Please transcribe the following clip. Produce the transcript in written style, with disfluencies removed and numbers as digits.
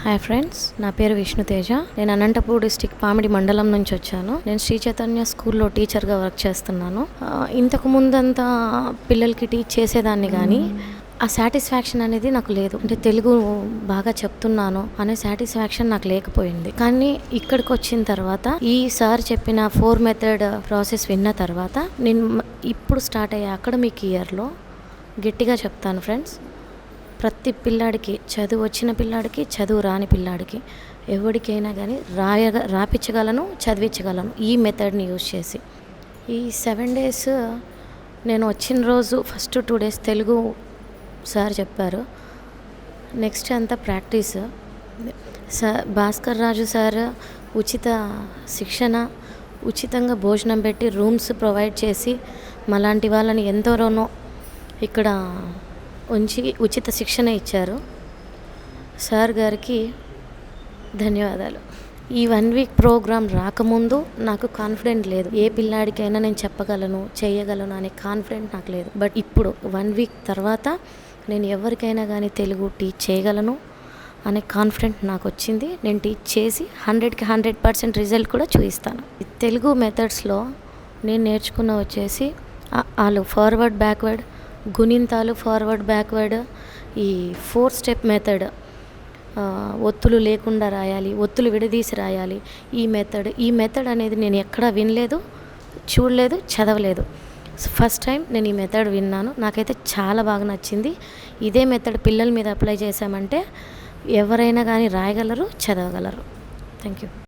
Hi friends, నా పేరు విష్ణుతేజ. నేను అనంతపూర్ డిస్టిక్ పామిడి మండలం నుంచి వచ్చాను. నేను శ్రీ చైతన్య స్కూల్లో టీచర్గా వర్క్ చేస్తున్నాను. ఇంతకు ముందంతా పిల్లలకి టీచ్ చేసేదాన్ని కానీ ఆ సాటిస్ఫాక్షన్ అనేది నాకు లేదు. అంటే తెలుగు బాగా చెప్తున్నాను అనే సాటిస్ఫాక్షన్ నాకు లేకపోయింది. కానీ ఇక్కడికి వచ్చిన తర్వాత ఈ సార్ చెప్పిన 4 మెథడ్ ప్రాసెస్ విన్న తర్వాత నేను ఇప్పుడు స్టార్ట్ అయ్యే అకాడమిక్ ఇయర్లో గట్టిగా చెప్తాను ఫ్రెండ్స్, ప్రతి పిల్లాడికి, చదువు వచ్చిన పిల్లాడికి, చదువు రాని పిల్లాడికి, ఎవరికైనా కానీ రాపించగలను, చదివించగలను ఈ మెథడ్ని యూజ్ చేసి. ఈ 7 days నేను వచ్చిన రోజు ఫస్ట్ 2 days తెలుగు సార్ చెప్పారు. నెక్స్ట్ అంతా ప్రాక్టీస్. భాస్కర్ రాజు సార్ ఉచిత శిక్షణ, ఉచితంగా భోజనం పెట్టి రూమ్స్ ప్రొవైడ్ చేసి మాలాంటి వాళ్ళని ఎంతోనో ఇక్కడ ఉంచి ఉచిత శిక్షణ ఇచ్చారు. సార్ గారికి ధన్యవాదాలు. ఈ 1 week ప్రోగ్రాం రాకముందు నాకు కాన్ఫిడెంట్ లేదు. ఏ పిల్లాడికైనా నేను చెప్పగలను, చేయగలను అనే కాన్ఫిడెంట్ నాకు లేదు. బట్ ఇప్పుడు 1 week తర్వాత నేను ఎవరికైనా కానీ తెలుగు టీచ్ చేయగలను అనే కాన్ఫిడెంట్ నాకు వచ్చింది. నేను టీచ్ చేసి 100కి 100% రిజల్ట్ కూడా చూపిస్తాను. తెలుగు మెథడ్స్లో నేను నేర్చుకున్న వచ్చేసి వాళ్ళు ఫార్వర్డ్ బ్యాక్వర్డ్, గుణింతాలు ఫార్వర్డ్ బ్యాక్వర్డ్, ఈ 4 step మెథడ్, ఒత్తులు లేకుండా రాయాలి, ఒత్తులు విడదీసి రాయాలి. ఈ మెథడ్ అనేది నేను ఎక్కడా వినలేదు, చూడలేదు, చదవలేదు. ఫస్ట్ టైం నేను ఈ మెథడ్ విన్నాను. నాకైతే చాలా బాగా నచ్చింది. ఇదే మెథడ్ పిల్లల మీద అప్లై చేశామంటే ఎవరైనా కానీ రాయగలరు, చదవగలరు. Thank you.